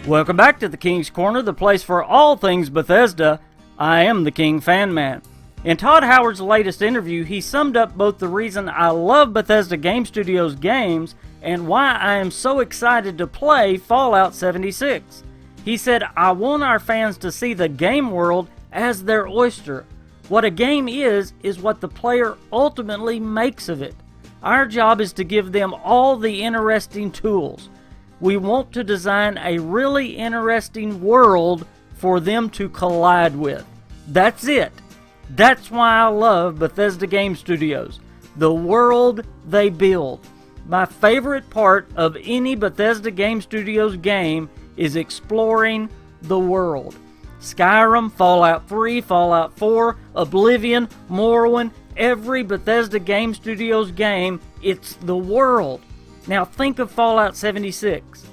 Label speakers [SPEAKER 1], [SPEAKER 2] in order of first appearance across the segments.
[SPEAKER 1] Welcome back to the King's Corner, the place for all things Bethesda. I am the KingFanMan. In Todd Howard's latest interview, he summed up both the reason I love Bethesda Game Studios games and why I am so excited to play Fallout 76. He said, I want our fans to see the game world as their oyster. What a game is what the player ultimately makes of it. Our job is to give them all the interesting tools. We want to design a really interesting world for them to collide with. That's it. That's why I love Bethesda Game Studios. The world they build. My favorite part of any Bethesda Game Studios game is exploring the world. Skyrim, Fallout 3, Fallout 4, Oblivion, Morrowind, every Bethesda Game Studios game, it's the world. Now think of Fallout 76.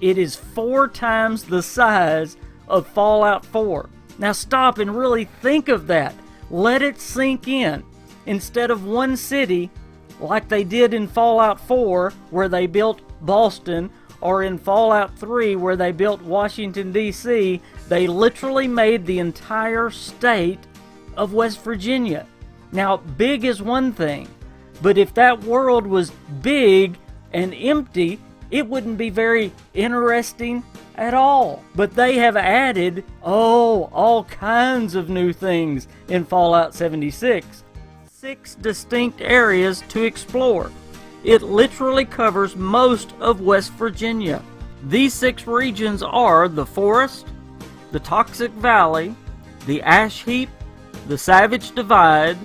[SPEAKER 1] It is 4 times the size of Fallout 4. Now stop and really think of that. Let it sink in. Instead of one city, like they did in Fallout 4, where they built Boston, or in Fallout 3, where they built Washington, D.C., they literally made the entire state of West Virginia. Now, big is one thing, but if that world was big and empty, it wouldn't be very interesting at all. But they have added, all kinds of new things in Fallout 76. 6 distinct areas to explore. It literally covers most of West Virginia. These 6 regions are the Forest, the Toxic Valley, the Ash Heap, the Savage Divide,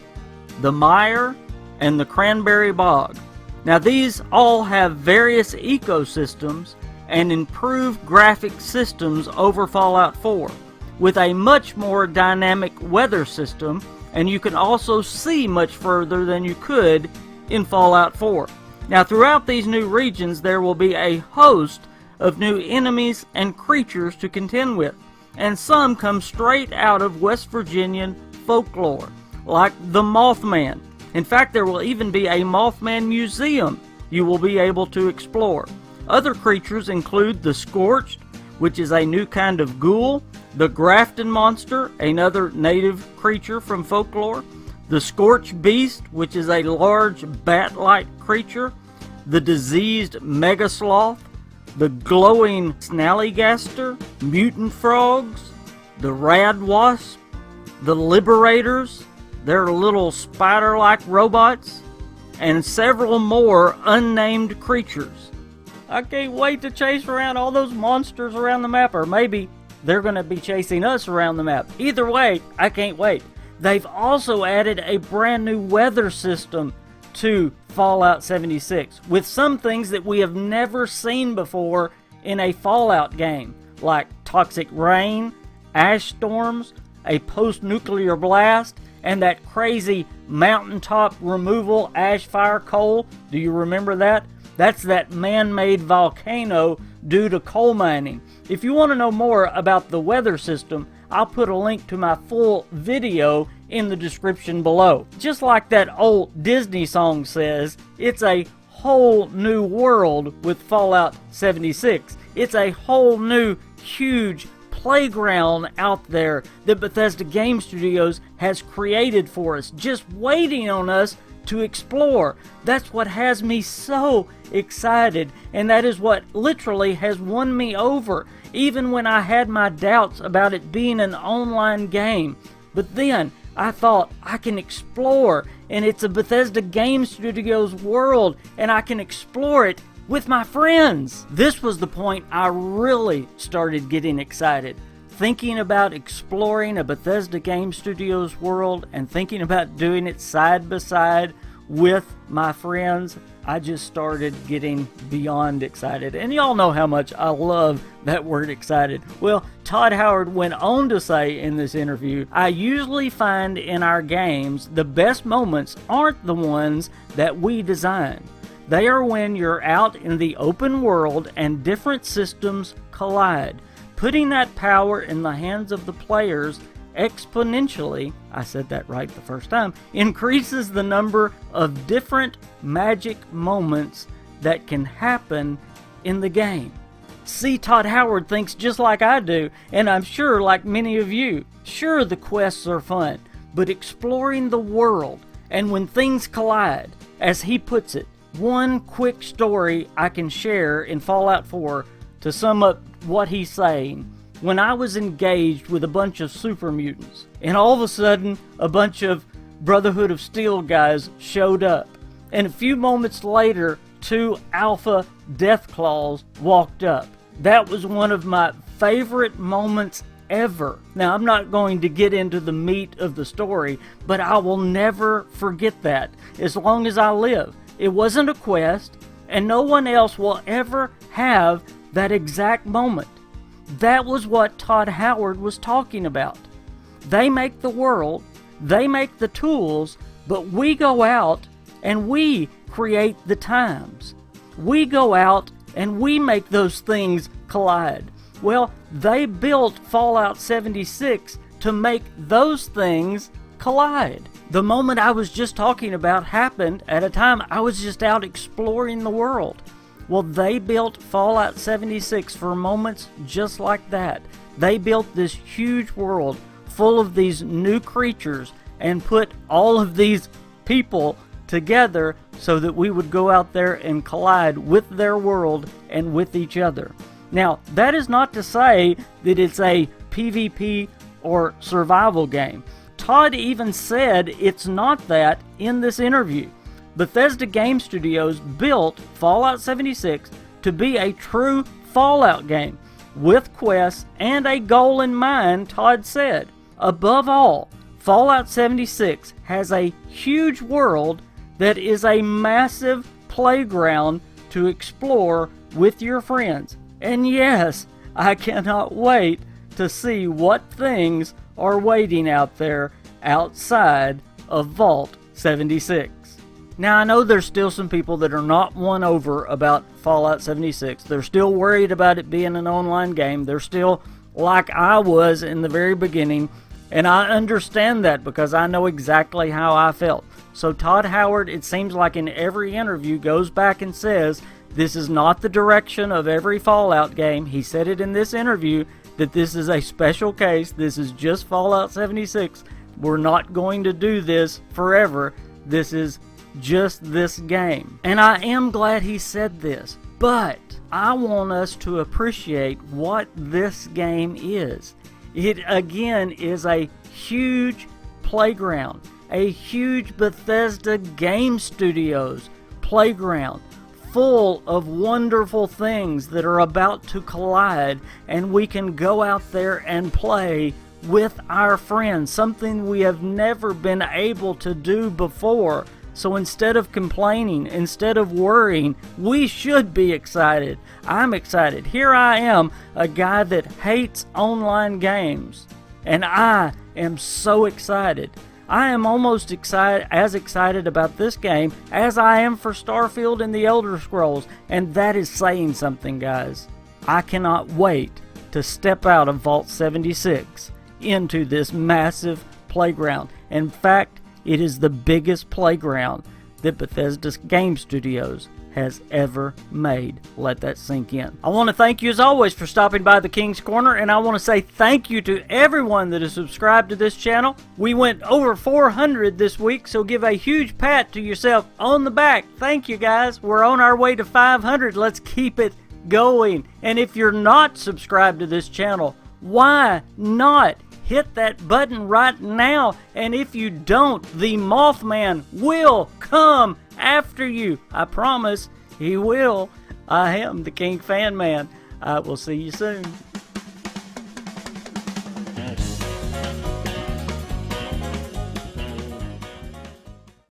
[SPEAKER 1] the Mire, and the Cranberry Bog. Now these all have various ecosystems and improved graphic systems over Fallout 4, with a much more dynamic weather system, and you can also see much further than you could in Fallout 4. Now throughout these new regions there will be a host of new enemies and creatures to contend with, and some come straight out of West Virginian folklore, like the Mothman. In fact, there will even be a Mothman museum you will be able to explore. Other creatures include the Scorched, which is a new kind of ghoul, the Grafton Monster, another native creature from folklore, the Scorched Beast, which is a large bat-like creature, the diseased Megasloth, the glowing Snallygaster, mutant frogs, the Rad Wasp, the Liberators, they're little spider-like robots, and several more unnamed creatures. I can't wait to chase around all those monsters around the map, or maybe they're going to be chasing us around the map. Either way, I can't wait. They've also added a brand new weather system to Fallout 76, with some things that we have never seen before in a Fallout game, like toxic rain, ash storms, a post-nuclear blast, and that crazy mountaintop removal ash fire coal. Do you remember that? That's that man-made volcano due to coal mining. If you want to know more about the weather system, I'll put a link to my full video in the description below. Just like that old Disney song says, it's a whole new world with Fallout 76. It's a whole new, huge playground out there that Bethesda Game Studios has created for us, just waiting on us to explore. That's what has me so excited, and that is what literally has won me over, even when I had my doubts about it being an online game. But then I thought, I can explore, and it's a Bethesda Game Studios world, and I can explore it with my friends. This was the point I really started getting excited. Thinking about exploring a Bethesda Game Studios world and thinking about doing it side by side with my friends, I just started getting beyond excited. And y'all know how much I love that word excited. Well, Todd Howard went on to say in this interview, I usually find in our games the best moments aren't the ones that we design. They are when you're out in the open world and different systems collide. Putting that power in the hands of the players exponentially, I said that right the first time, increases the number of different magic moments that can happen in the game. See, Todd Howard thinks just like I do, and I'm sure like many of you. Sure, the quests are fun, but exploring the world, and when things collide, as he puts it, one quick story I can share in Fallout 4 to sum up what he's saying. When I was engaged with a bunch of super mutants, and all of a sudden, a bunch of Brotherhood of Steel guys showed up, and a few moments later, 2 Alpha Deathclaws walked up. That was one of my favorite moments ever. Now, I'm not going to get into the meat of the story, but I will never forget that as long as I live. It wasn't a quest, and no one else will ever have that exact moment. That was what Todd Howard was talking about. They make the world, they make the tools, but we go out and we create the times. We go out and we make those things collide. Well, they built Fallout 76 to make those things collide. The moment I was just talking about happened at a time I was just out exploring the world. Well, they built Fallout 76 for moments just like that. They built this huge world full of these new creatures and put all of these people together so that we would go out there and collide with their world and with each other. Now, that is not to say that it's a PvP or survival game. Todd even said it's not that in this interview. Bethesda Game Studios built Fallout 76 to be a true Fallout game, with quests and a goal in mind, Todd said. Above all, Fallout 76 has a huge world that is a massive playground to explore with your friends. And yes, I cannot wait to see what things are waiting out there outside of Vault 76. Now, I know there's still some people that are not won over about Fallout 76. They're still worried about it being an online game. They're still like I was in the very beginning, and I understand that because I know exactly how I felt. So Todd Howard, it seems like in every interview, goes back and says, this is not the direction of every Fallout game. He said it in this interview that this is a special case. This is just Fallout 76. We're not going to do this forever. This is just this game. And I am glad he said this, but I want us to appreciate what this game is. It again is a huge playground, a huge Bethesda Game Studios playground full of wonderful things that are about to collide, and we can go out there and play with our friends, something we have never been able to do before. So instead of complaining, instead of worrying, we should be excited. I'm excited. Here I am, a guy that hates online games, and I am so excited. I am almost as excited about this game as I am for Starfield and the Elder Scrolls, and that is saying something, guys. I cannot wait to step out of Vault 76 into this massive playground. In fact, it is the biggest playground that Bethesda Game Studios has ever made. Let that sink in. I want to thank you as always for stopping by the King's Corner, and I want to say thank you to everyone that has subscribed to this channel. We went over 400 this week, so give a huge pat to yourself on the back. Thank you, guys. We're on our way to 500. Let's keep it going. And if you're not subscribed to this channel, why not? Hit that button right now, and if you don't, the Mothman will come after you. I promise he will. I am the KingFanMan. I will see you soon.